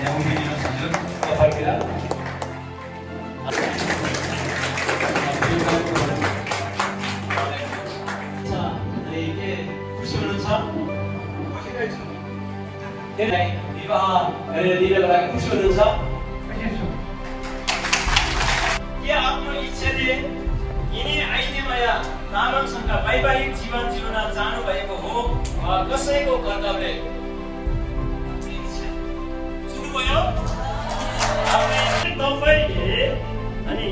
영빈이는 사실 तपाईँ이라 자, 이게 90원 차? Cái đi vào đi được lại cũng chưa được sao? या आफ्नो इच्छाले यिनी आइनेमाया तामाङसँग वैवाहिक जीवन जिउन जानु भएको हो कसैको कर्तव्य सुन्नुभयो तपाईले अनि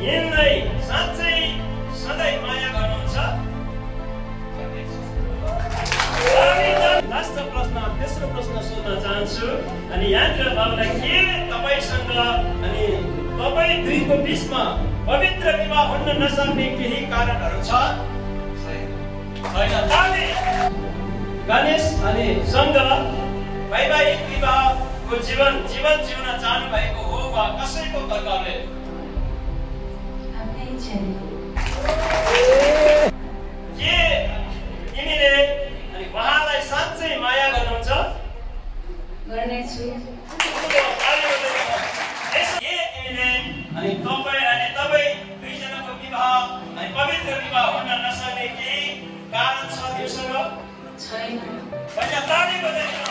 यिनलाई साँच्चै सधैँ माया गर्नुहुन्छ लास्ट प्रश्न तेस्रो प्रश्न सोध्न चाहन्छु अनि यहाँतिर बाबुलाई के तपाईसँग अनि तपाईँ दुईको बीचमा पवित्र विवाह हुन नसक्ने केही कारणहरू छ? छैन। गणेश अनि सँग वैवाहिक विवाहको जीवन जिउन चाहनु भएको हो वा कसैको कर्तव्य? के तिमीले अनि उहाँलाई साँच्चै माया गर्नुहुन्छ? गर्नेछु। अनि तपाईँ दुईजनाको विवाह अनि पवित्र विवाह हुन नसक्ने केही कारण छ त्योसँग? छैन। पहिला ताली बजाइदिनु।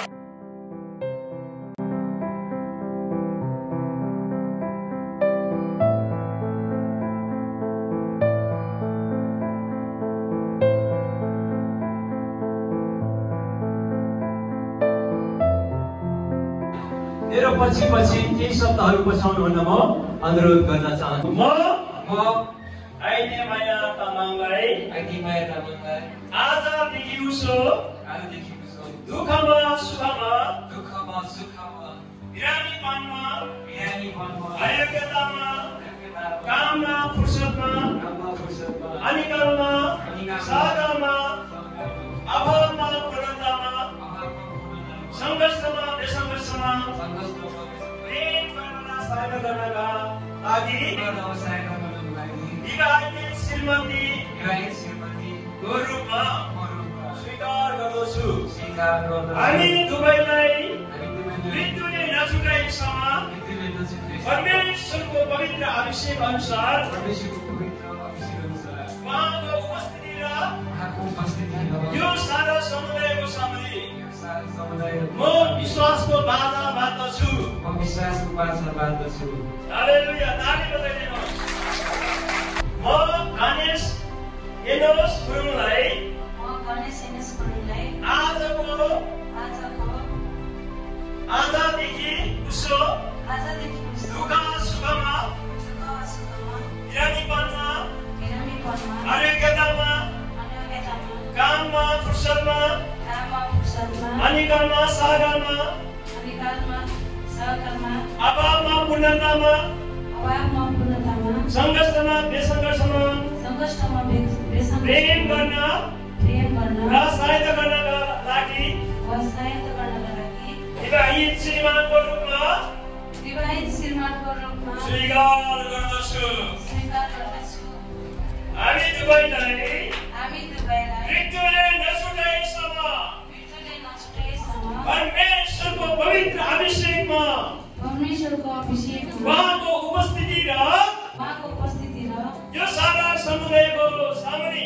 मेरो पछि केही शब्दहरू पछाउनुहुन्न म अनुरोध गर्न चाहन्छु। म आइनेमाया तामाङलाई आजदेखि उसो दुःखमा सुखमा बिरामीपनमा अयोग्यतामा काममा फुर्सदमा अनिकलमा सागरमा अभावमा पूर्णतामा सङ्घर्षमा बेसङ्घर्षमा प्रेम गर्न सहायता गर्नका लागि विवाहित श्रीमतीको रूपमा स्वीकार गर्दछु। हामी दुवैलाई मृत्युले नछुटाएसम्म परमेश्वरको पवित्र अभिषेक अनुसार उहाँको उपस्थिति र यो सारा समुदायको सामने म विश्वासको बाजा बाँध्दछु। हालेलुया, ताली बजाइदिनुहोस्। म गणेश एनोस गुरुङलाई आजदेखि उसो दुःख सुखमा बिरामीपनमा अयोग्यतामा काममा फुर्सदमा अनिकलमा सागरमा अभावमा पूर्णतामा सङ्घर्षमा बेसङ्घर्षमा प्रेम गर्न र सहायता गर्नका लागि विवाहित श्रीमानको रूपमा स्वीकार गर्दछु। हामी दुवैलाई मृत्युले नछुटाएसम्म परमेश्वरको पवित्र अभिषेकमा उहाँको उपस्थिति र यो सारा समुदायको सामने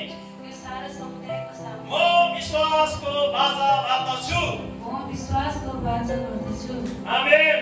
म विश्वासको बाजा बाँध्दछु। आमेन।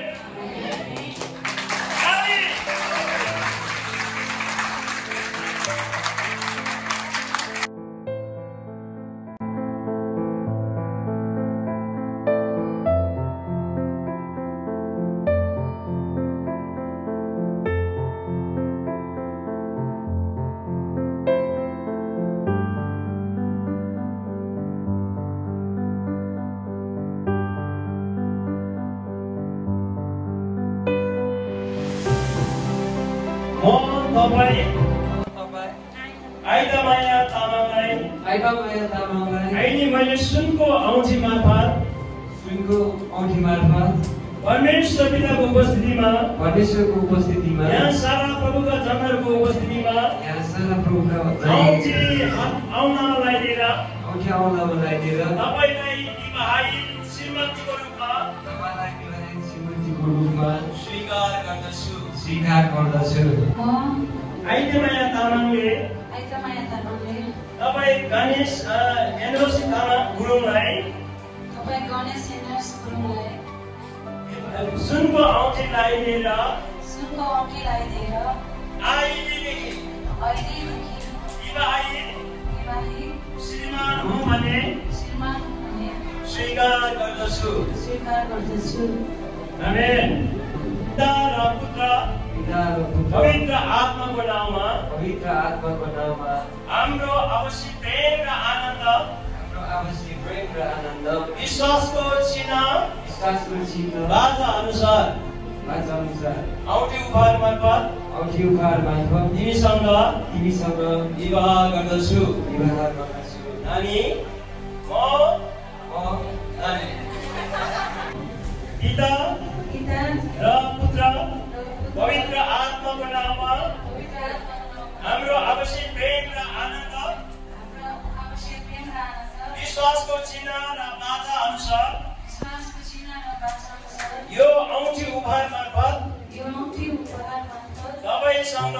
आइदामाया तामाङलाई आइनी मैले सुनको औँठी मार्फत परमेश्वर पिताको उपस्थितिमा यहाँ सारा प्रभुका जनहरूको उपस्थितिमा औँठी आउनलाई लिएर तपाईँलाई विवाहित श्रीमतीको रूपमा स्वीकार गर्दछु। म आइतेमाया तामाङले आइतमाया तामाङले तपाईँ गणेश एनोसी तामाङ गुरुङलाई तपाईँ गणेश एनर्स गुरुङलाई सुनको औँठी लगाइदिएर सुनको औँठी लगाइदिएर अहिलेदेखि विवाहित श्रीमान हुँ भने स्वीकार गर्दछु। आमेन। पिता र पुत्र पवित्र आत्माको नाममा हाम्रो अवश्य प्रेम र आनन्द विश्वासको चिन्ह बाचा अनुसार औँठी उपहार मार्फत तिमीसँग विवाह गर्दछु। अनि म पिता र पुत्र पवित्र आत्माको नाममा हाम्रो अवश्य प्रेम र आनन्द विश्वासको चिन्ह र बाचा अनुसार यो औँठी उपहार मार्फत तपाईसँग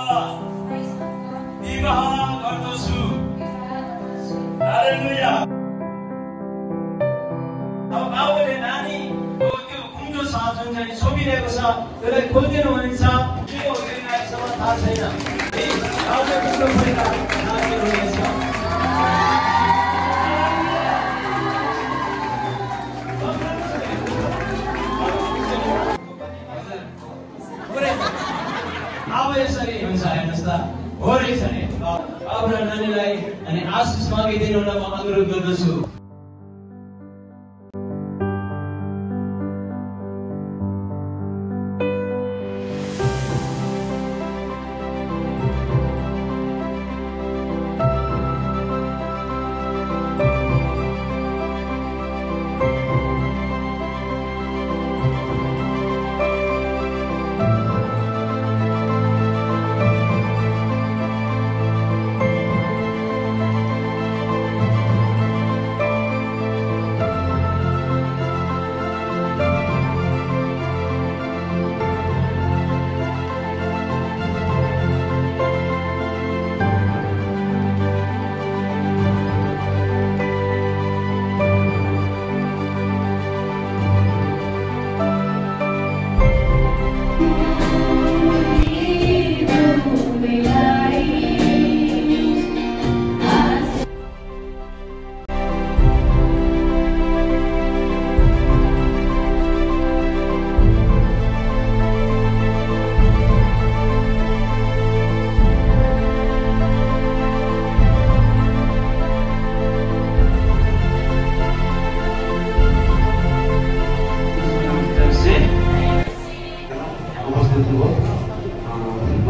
विवाह गर्दछु। हालेलुया। अब बाबुले नानीको त्यो कुम्जो छ जुन चाहिँ छोपिरहेको छ त्यसलाई खोलिदिनु भनिन्छ के हो त्यो नानीसम्म थाहा छैन। बाबुले कुम्जो खोलेर नानी हुनेछ। अब यसरी हुन्छ हेर्नुहोस् त हो रहेछ नि। अब नानीलाई अनि आशिष मागिदिनु म अनुरोध गर्दछु।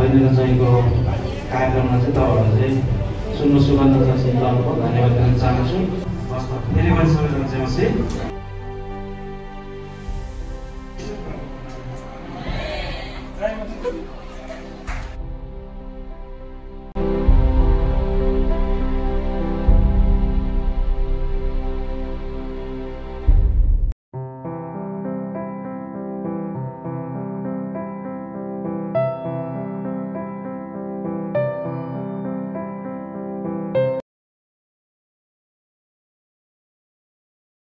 महिना चाहिँको कार्यक्रममा चाहिँ तपाईँहरूलाई चाहिँ सुन्नु सुगन्ध धन्यवाद दिन चाहन्छु। फेरि पनि सबैजना चाहिँ